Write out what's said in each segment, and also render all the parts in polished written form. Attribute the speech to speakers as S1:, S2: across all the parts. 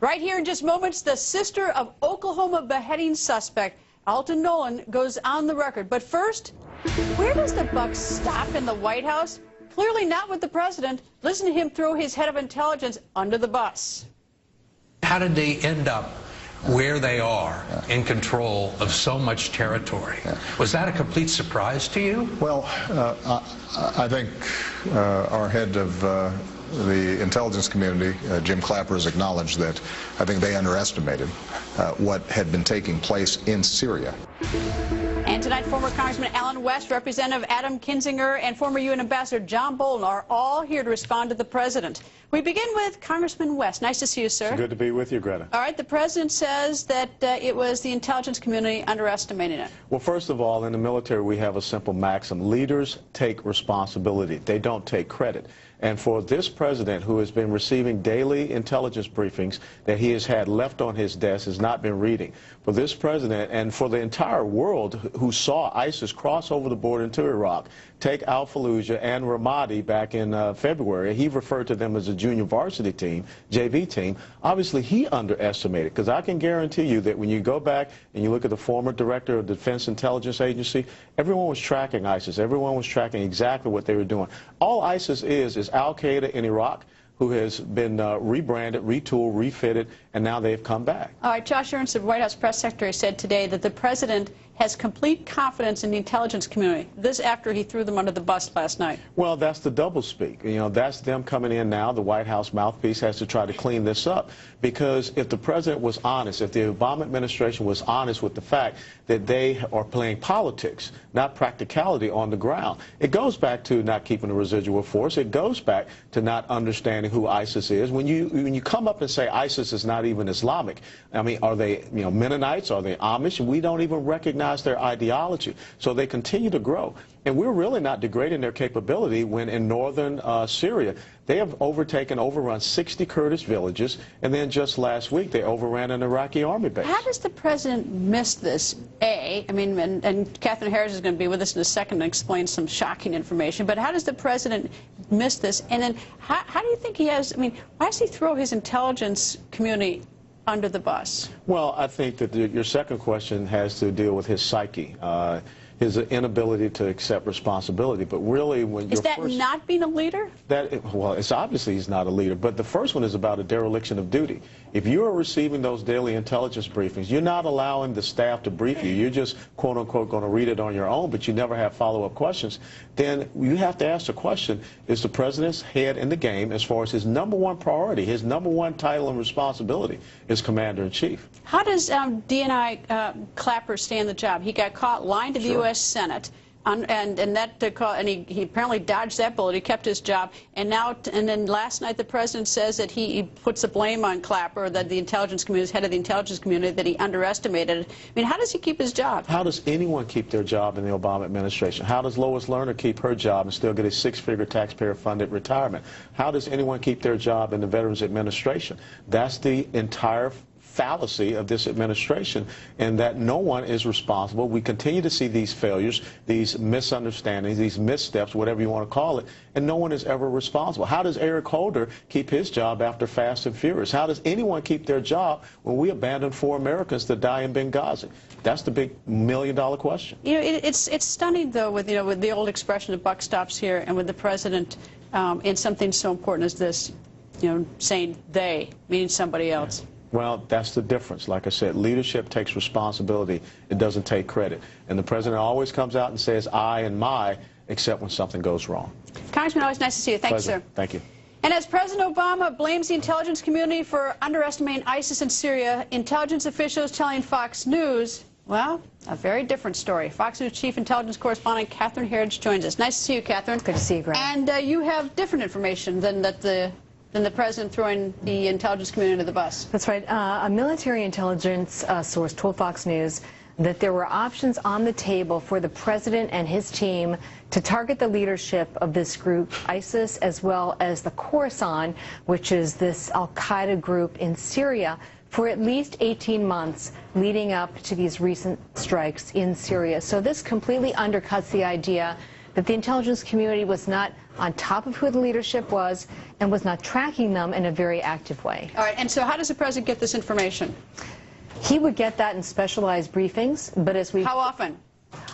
S1: Right here in just moments, the sister of Oklahoma beheading suspect, Alton Nolan, goes on the record. But first, where does the buck stop in the White House? Clearly not with the president. Listen to him throw his head of intelligence under the bus.
S2: How did they end up where they are in control of so much territory? Was that a complete surprise to you?
S3: Well, I think our head of the intelligence community, Jim Clapper, has acknowledged that I think they underestimated what had been taking place in Syria.
S1: And tonight, former Congressman Alan West, Representative Adam Kinzinger, and former UN Ambassador John Bolton are all here to respond to the president. We begin with Congressman West. Nice to see you, sir.
S4: It's good to be with you, Greta.
S1: All right, the president says that it was the intelligence community underestimating it.
S4: Well, first of all, in the military, we have a simple maxim. Leaders take responsibility. They don't take credit. And for this president, who has been receiving daily intelligence briefings that he has had left on his desk, has not been reading, for this president and for the entire world who saw ISIS cross over the border into Iraq, take Al-Fallujah and Ramadi back in February, he referred to them as a junior varsity team, JV team. Obviously, he underestimated, because I can guarantee you that when you go back and you look at the former director of the Defense Intelligence Agency, everyone was tracking ISIS. Everyone was tracking exactly what they were doing. All ISIS is Al-Qaeda in Iraq, who has been rebranded, retooled, refitted, and now they've come back.
S1: All right, Josh Earnest, the White House press secretary, said today that the president has complete confidence in the intelligence community. This after he threw them under the bus last night.
S4: Well, that's the doublespeak. You know, that's them coming in now. The White House mouthpiece has to try to clean this up, because if the president was honest, if the Obama administration was honest with the fact that they are playing politics, not practicality on the ground, it goes back to not keeping the residual force. It goes back to not understanding who ISIS is. When you come up and say ISIS is not even Islamic, I mean, are they, you know, Mennonites? Are they Amish? We don't even recognize their ideology. So they continue to grow. And we're really not degrading their capability when in northern Syria, they have overrun 60 Kurdish villages, and then just last week they overran an Iraqi army base.
S1: How does the president miss this, A? I mean, and Catherine Harris is going to be with us in a second to explain some shocking information, but how does the president miss this? And then how do you think he has, I mean, why does he throw his intelligence community under the bus?
S4: Well, I think that your second question has to deal with his psyche, his inability to accept responsibility. But really, when
S1: is that not being a leader?
S4: Well, it's obviously he's not a leader. But the first one is about a dereliction of duty. If you are receiving those daily intelligence briefings, you're not allowing the staff to brief you. You're just, quote unquote, going to read it on your own, but you never have follow-up questions. Then you have to ask the question, is the president's head in the game as far as his number one priority, his number one title and responsibility is commander-in-chief?
S1: How does DNI Clapper stay in the job? He got caught lying to the U.S. Senate. And he apparently dodged that bullet. He kept his job, and then last night the president says that he puts the blame on Clapper, that the intelligence community, head of the intelligence community, that he underestimated. I mean, how does he keep his job?
S4: How does anyone keep their job in the Obama administration? How does Lois Lerner keep her job and still get a six-figure taxpayer-funded retirement? How does anyone keep their job in the Veterans Administration? That's the entire fallacy of this administration, and that no one is responsible. We continue to see these failures, these misunderstandings, these missteps, whatever you want to call it, and no one is ever responsible. How does Eric Holder keep his job after Fast and Furious? How does anyone keep their job when we abandoned 4 Americans to die in Benghazi? That's the big million-dollar question.
S1: You know, it's stunning, though, with the old expression, the buck stops here, and with the president in something so important as this, saying they, meaning somebody else.
S4: Well, that's the difference. Like I said, leadership takes responsibility. It doesn't take credit. And the president always comes out and says I and my, except when something goes wrong.
S1: Congressman, always nice to see you. Thank you, sir.
S4: Thank you.
S1: And as President Obama blames the intelligence community for underestimating ISIS in Syria, intelligence officials telling Fox News, well, a very different story. Fox News Chief Intelligence Correspondent Catherine Harris joins us. Nice to see you, Catherine.
S5: Good to see you, Greg.
S1: And you have different information than the president throwing the intelligence community under the bus.
S5: That's right. A military intelligence source told Fox News that there were options on the table for the president and his team to target the leadership of this group, ISIS, as well as the Khorasan, which is this al-Qaeda group in Syria, for at least 18 months leading up to these recent strikes in Syria. So this completely undercuts the idea that the intelligence community was not on top of who the leadership was and was not tracking them in a very active way.
S1: All right, and so how does the president get this information?
S5: He would get that in specialized briefings, but as we...
S1: How often?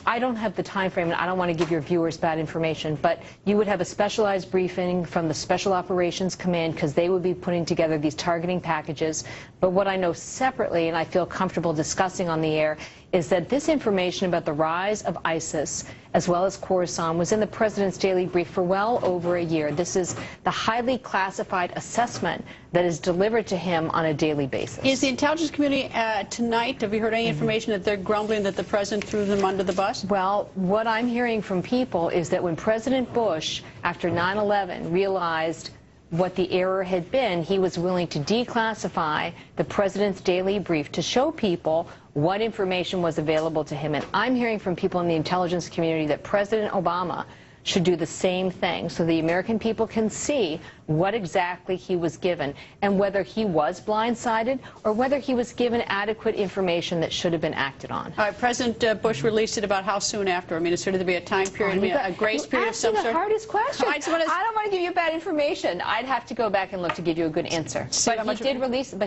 S5: I don't have the time frame, and I don't want to give your viewers bad information, but you would have a specialized briefing from the Special Operations Command because they would be putting together these targeting packages. But what I know separately, and I feel comfortable discussing on the air, is that this information about the rise of ISIS, as well as Khorasan, was in the president's daily brief for well over a year. This is the highly classified assessment that is delivered to him on a daily basis.
S1: Is the intelligence community tonight, have you heard any information that they're grumbling that the president threw them under the bus?
S5: Well, what I'm hearing from people is that when President Bush, after 9/11, realized what the error had been, he was willing to declassify the president's daily brief to show people what information was available to him. And I'm hearing from people in the intelligence community that President Obama should do the same thing so the American people can see what exactly he was given and whether he was blindsided or whether he was given adequate information that should have been acted on.
S1: All right, President Bush released it about how soon after? I mean, is there to be a time period, a grace period of some sort?
S5: That's the hardest question.
S1: I
S5: don't want to give you bad information. I'd have to go back and look to give you a good answer. But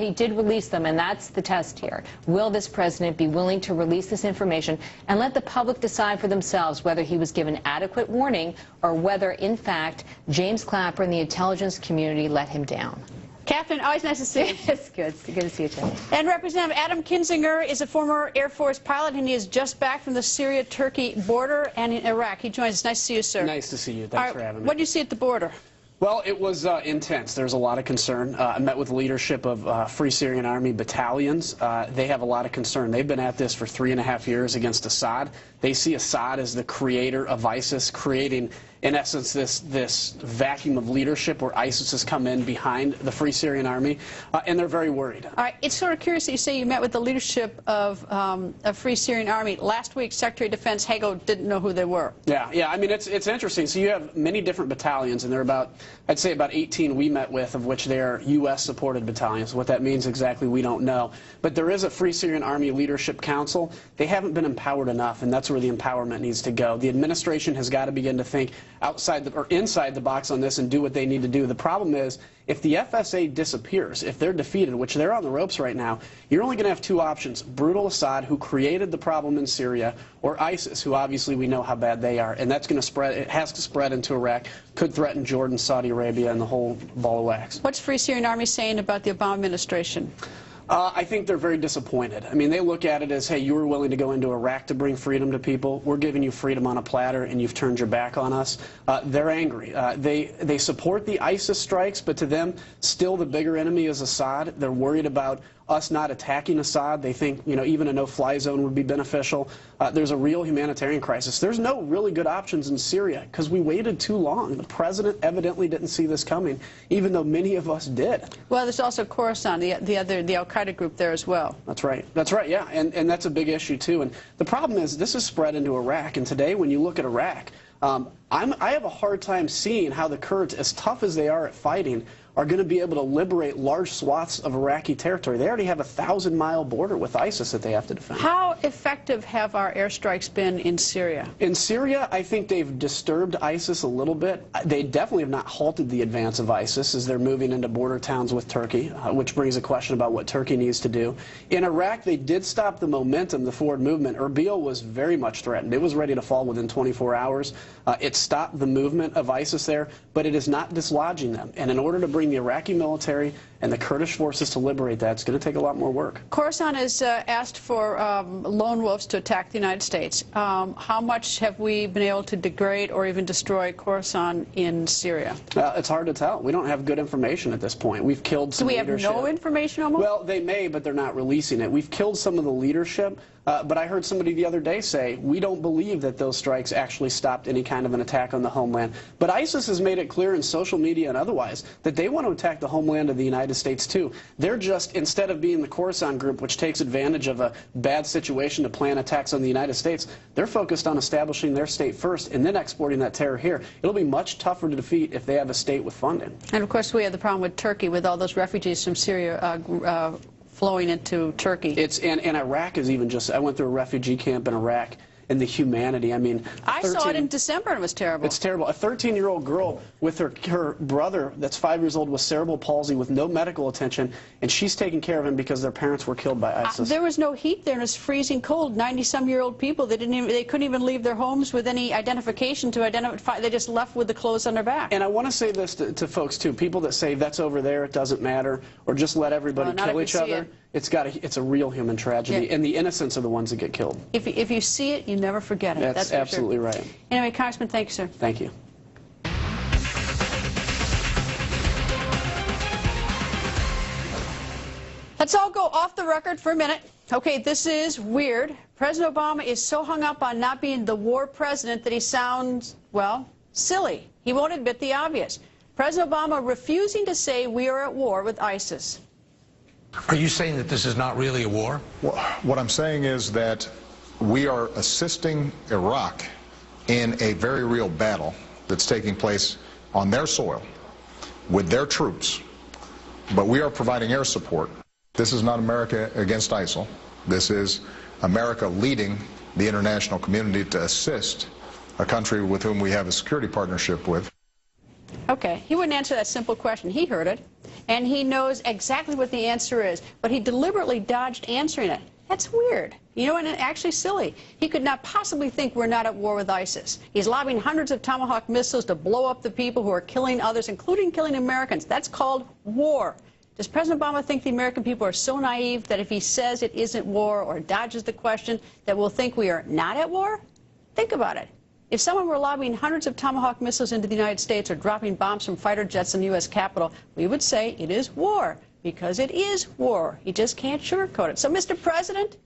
S5: he did release them, and that's the test here. Will this president be willing to release this information and let the public decide for themselves whether he was given adequate warning or whether, in fact, James Clapper and the intelligence community let him down?
S1: Catherine, always nice to see you.
S5: It's good. It's good to see you, Tony.
S1: And Representative Adam Kinzinger is a former Air Force pilot, and he is just back from the Syria-Turkey border and in Iraq. He joins us. Nice to see you, sir.
S6: Nice to see you. Thanks for having me.
S1: What do you see at the border?
S6: Well, it was intense. There's a lot of concern. I met with the leadership of Free Syrian Army battalions. They have a lot of concern. They've been at this for 3.5 years against Assad. They see Assad as the creator of ISIS, creating, in essence, this vacuum of leadership where ISIS has come in behind the Free Syrian Army, and they're very worried.
S1: All right. It's sort of curious that you say you met with the leadership of Free Syrian Army. Last week, Secretary of Defense Hago didn't know who they were.
S6: Yeah. I mean, it's interesting. So you have many different battalions, and there are about, I'd say about 18 we met with, of which they are U.S.-supported battalions. What that means exactly, we don't know. But there is a Free Syrian Army Leadership Council. They haven't been empowered enough, and that's where the empowerment needs to go. The administration has got to begin to think outside or inside the box on this and do what they need to do. The problem is, if the FSA disappears, if they're defeated, which they're on the ropes right now, you're only going to have two options: brutal Assad, who created the problem in Syria, or ISIS, who obviously we know how bad they are. And that's going to spread. It has to spread into Iraq, could threaten Jordan, Saudi Arabia, and the whole ball of wax.
S1: What's Free Syrian Army saying about the Obama administration?
S6: I think they're very disappointed. I mean, they look at it as, hey, you were willing to go into Iraq to bring freedom to people. We're giving you freedom on a platter, and you've turned your back on us. They're angry. They support the ISIS strikes, but to them, still the bigger enemy is Assad. They're worried about us not attacking Assad. They think, even a no-fly zone would be beneficial. There's a real humanitarian crisis. There's no really good options in Syria because we waited too long. The president evidently didn't see this coming, even though many of us did.
S1: Well, there's also Khorasan, the Al-Qaeda group there as well.
S6: That's right. That's right, yeah. And that's a big issue, too. And the problem is this is spread into Iraq. And today, when you look at Iraq, I have a hard time seeing how the Kurds, as tough as they are at fighting, are going to be able to liberate large swaths of Iraqi territory. They already have a 1,000-mile border with ISIS that they have to defend.
S1: How effective have our airstrikes been in Syria?
S6: In Syria, I think they've disturbed ISIS a little bit. They definitely have not halted the advance of ISIS as they're moving into border towns with Turkey, which brings a question about what Turkey needs to do. In Iraq, they did stop the momentum, the forward movement. Erbil was very much threatened. It was ready to fall within 24 hours. It stopped the movement of ISIS there, but it is not dislodging them. And in order to bring the Iraqi military and the Kurdish forces to liberate that, it's going to take a lot more work.
S1: Khorasan has asked for lone wolves to attack the United States. How much have we been able to degrade or even destroy Khorasan in Syria?
S6: It's hard to tell. We don't have good information at this point. We've killed some leadership.
S1: Do we have no information almost?
S6: Well, they may, but they're not releasing it. We've killed some of the leadership, but I heard somebody the other day say, we don't believe that those strikes actually stopped any kind of an attack on the homeland. But ISIS has made it clear in social media and otherwise that they want to attack the homeland of the United States too. They're just, instead of being the Khorasan group, which takes advantage of a bad situation to plan attacks on the United States, they're focused on establishing their state first and then exporting that terror here. It'll be much tougher to defeat if they have a state with funding.
S1: And of course we have the problem with Turkey, with all those refugees from Syria flowing into Turkey.
S6: And Iraq is even just, I went through a refugee camp in Iraq, and the humanity. I mean,
S1: I saw it in December and it was terrible.
S6: It's terrible. A 13-year-old girl with her brother that's 5 years old with cerebral palsy with no medical attention, and she's taking care of him because their parents were killed by ISIS.
S1: There was no heat there, and it's freezing cold. 90-some-year-old people, they couldn't even leave their homes with any identification to identify. They just left with the clothes on their back.
S6: And I want to say this to folks too, people that say that's over there, it doesn't matter, or just let everybody kill each other. It's a real human tragedy, and the innocents are the ones that get killed.
S1: If you see it, you never forget it.
S6: That's absolutely right.
S1: Anyway, Congressman, thank you, sir.
S6: Thank you.
S1: Let's all go off the record for a minute. Okay, this is weird. President Obama is so hung up on not being the war president that he sounds, well, silly. He won't admit the obvious. President Obama refusing to say we are at war with ISIS.
S2: Are you saying that this is not really a war?
S3: Well, what I'm saying is that we are assisting Iraq in a very real battle that's taking place on their soil with their troops, but we are providing air support. This is not America against ISIL. This is America leading the international community to assist a country with whom we have a security partnership with.
S1: Okay, he wouldn't answer that simple question. He heard it, and he knows exactly what the answer is, but he deliberately dodged answering it. That's weird. You know, and actually silly. He could not possibly think we're not at war with ISIS. He's lobbing hundreds of Tomahawk missiles to blow up the people who are killing others, including killing Americans. That's called war. Does President Obama think the American people are so naive that if he says it isn't war or dodges the question, that we'll think we are not at war? Think about it. If someone were lobbing hundreds of Tomahawk missiles into the United States or dropping bombs from fighter jets in the U.S. Capitol, we would say it is war, because it is war. He just can't sugarcoat it. So, Mr. President,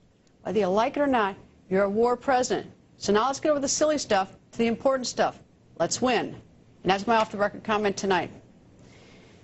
S1: whether you like it or not, you're a war president. So now let's get over the silly stuff to the important stuff. Let's win. And that's my off-the-record comment tonight.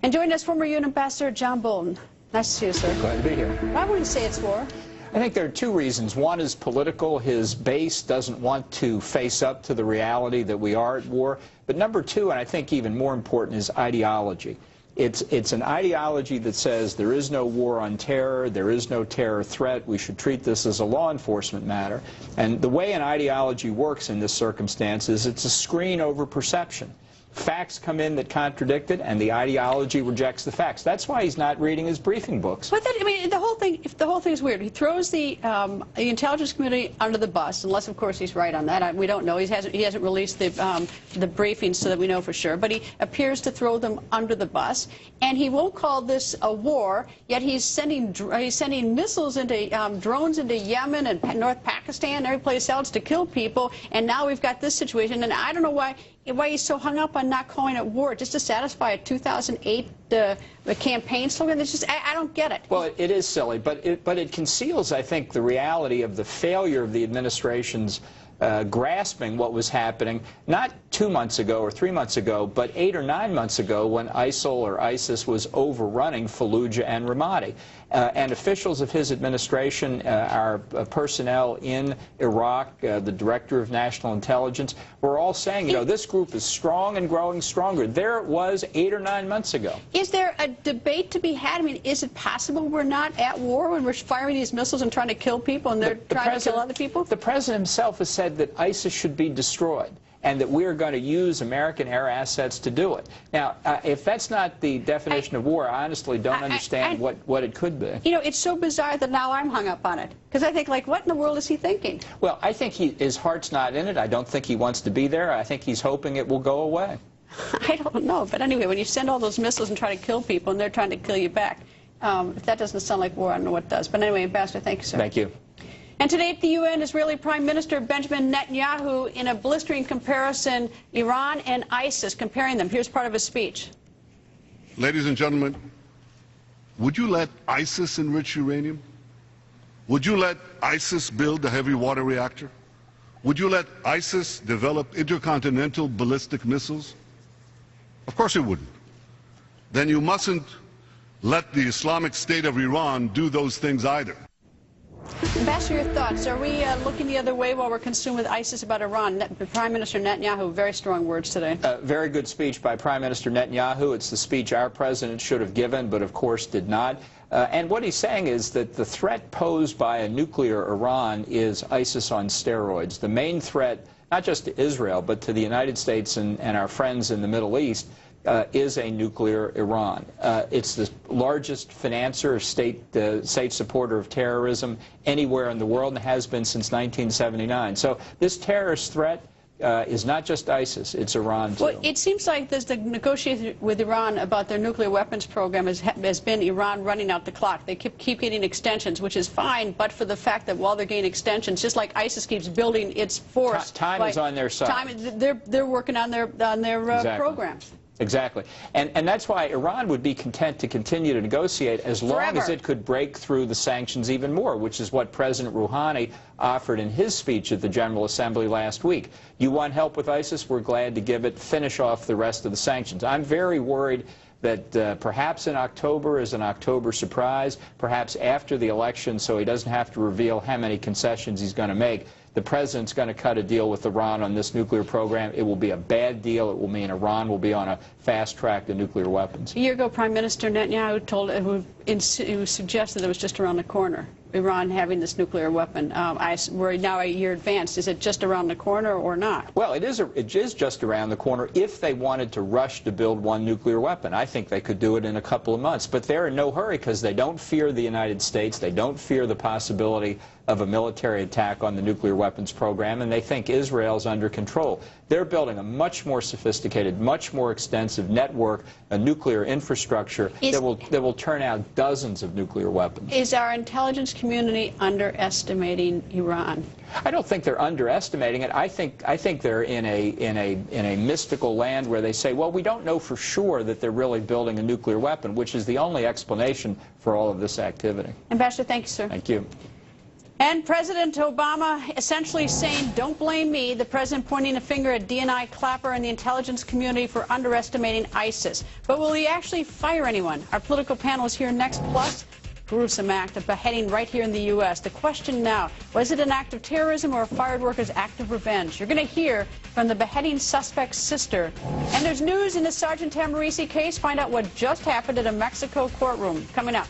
S1: And joining us, former UN Ambassador John Bolton. Nice to see you, sir.
S7: Glad to be here.
S1: Why wouldn't you say it's war?
S7: I think there are two reasons. One is political. His base doesn't want to face up to the reality that we are at war. But number two, and I think even more important, is ideology. It's an ideology that says there is no war on terror, there is no terror threat, we should treat this as a law enforcement matter. And the way an ideology works in this circumstance is it's a screen over perception. Facts come in that contradict it, and the ideology rejects the facts. That's why he's not reading his briefing books.
S1: But that, I mean, the whole thing is weird. He throws the intelligence community under the bus, unless, of course, he's right on that. We don't know. He hasn't released the briefings so that we know for sure. But he appears to throw them under the bus, and he won't call this a war. Yet he's sending missiles into drones into Yemen and North Pakistan and every place else to kill people. And now we've got this situation, and I don't know why he's so hung up on not calling it war, just to satisfy a 2008 campaign slogan. It's just, I don't get it.
S7: Well, it is silly, but it conceals, I think, the reality of the failure of the administration's grasping what was happening, not 2 months ago or 3 months ago, but 8 or 9 months ago when ISIL or ISIS was overrunning Fallujah and Ramadi. And officials of his administration, our personnel in Iraq, the Director of National Intelligence, were all saying, you know, this group is strong and growing stronger. There it was 8 or 9 months ago.
S1: Is there a debate to be had? I mean, is it possible we're not at war when we're firing these missiles and trying to kill people and they're trying to kill other people?
S7: The President himself has said that ISIS should be destroyed, and that we're going to use American air assets to do it. Now, if that's not the definition of war, I honestly don't understand what it could be.
S1: You know, it's so bizarre that now I'm hung up on it. Because I think, like, what in the world is he thinking?
S7: Well, I think his heart's not in it. I don't think he wants to be there. I think he's hoping it will go away.
S1: I don't know. But anyway, when you send all those missiles and try to kill people and they're trying to kill you back, if that doesn't sound like war, I don't know what does. But anyway, Ambassador, thank you, sir.
S7: Thank you.
S1: And today at the UN, Israeli Prime Minister Benjamin Netanyahu, in a blistering comparison, Iran and ISIS, comparing them. Here's part of his speech.
S8: Ladies and gentlemen, would you let ISIS enrich uranium? Would you let ISIS build a heavy water reactor? Would you let ISIS develop intercontinental ballistic missiles? Of course you wouldn't. Then you mustn't let the Islamic State of Iran do those things either.
S1: Ambassador, your thoughts. Are we looking the other way while we're consumed with ISIS about Iran? Prime Minister Netanyahu, very strong words today.
S7: Very good speech by Prime Minister Netanyahu. It's the speech our president should have given, but of course did not. And what he's saying is that the threat posed by a nuclear Iran is ISIS on steroids. The main threat, not just to Israel, but to the United States and our friends in the Middle East, is a nuclear Iran. It's the largest financer, state supporter of terrorism anywhere in the world, and has been since 1979. So this terrorist threat is not just ISIS, it's Iran too.
S1: Well, it seems like the negotiation with Iran about their nuclear weapons program has been Iran running out the clock. They keep getting extensions, which is fine, but for the fact that while they're getting extensions, just like ISIS keeps building its force,
S7: time is on their side.
S1: They're working on their
S7: Exactly.
S1: programs.
S7: Exactly. And that's why Iran would be content to continue to negotiate as long as it could break through the sanctions even more, which is what President Rouhani offered in his speech at the General Assembly last week. You want help with ISIS? We're glad to give it. Finish off the rest of the sanctions. I'm very worried that perhaps in October is an October surprise, perhaps after the election, so he doesn't have to reveal how many concessions he's going to make. The president's going to cut a deal with Iran on this nuclear program. It will be a bad deal. It will mean Iran will be on a fast track to nuclear weapons.
S1: A year ago, Prime Minister Netanyahu who suggested it was just around the corner, Iran having this nuclear weapon. We're now a year advanced. Is it just around the corner or not?
S7: Well, it is just around the corner if they wanted to rush to build one nuclear weapon. I think they could do it in a couple of months. But they're in no hurry because they don't fear the United States. They don't fear the possibility of a military attack on the nuclear weapons program, and they think Israel's under control. They're building a much more sophisticated, much more extensive network, a nuclear infrastructure that will turn out dozens of nuclear weapons.
S1: Is our intelligence community underestimating Iran?
S7: I don't think they're underestimating it. I think they're in a mystical land where they say, well, we don't know for sure that they're really building a nuclear weapon, which is the only explanation for all of this activity.
S1: Ambassador, thank you, sir.
S7: Thank you.
S1: And President Obama essentially saying, don't blame me, the president pointing a finger at DNI Clapper and the intelligence community for underestimating ISIS. But will he actually fire anyone? Our political panel is here next, plus gruesome act of beheading right here in the U.S. The question now, was it an act of terrorism or a fired worker's act of revenge? You're going to hear from the beheading suspect's sister. And there's news in the Sergeant Tamarisi case. Find out what just happened at a Mexico courtroom. Coming up.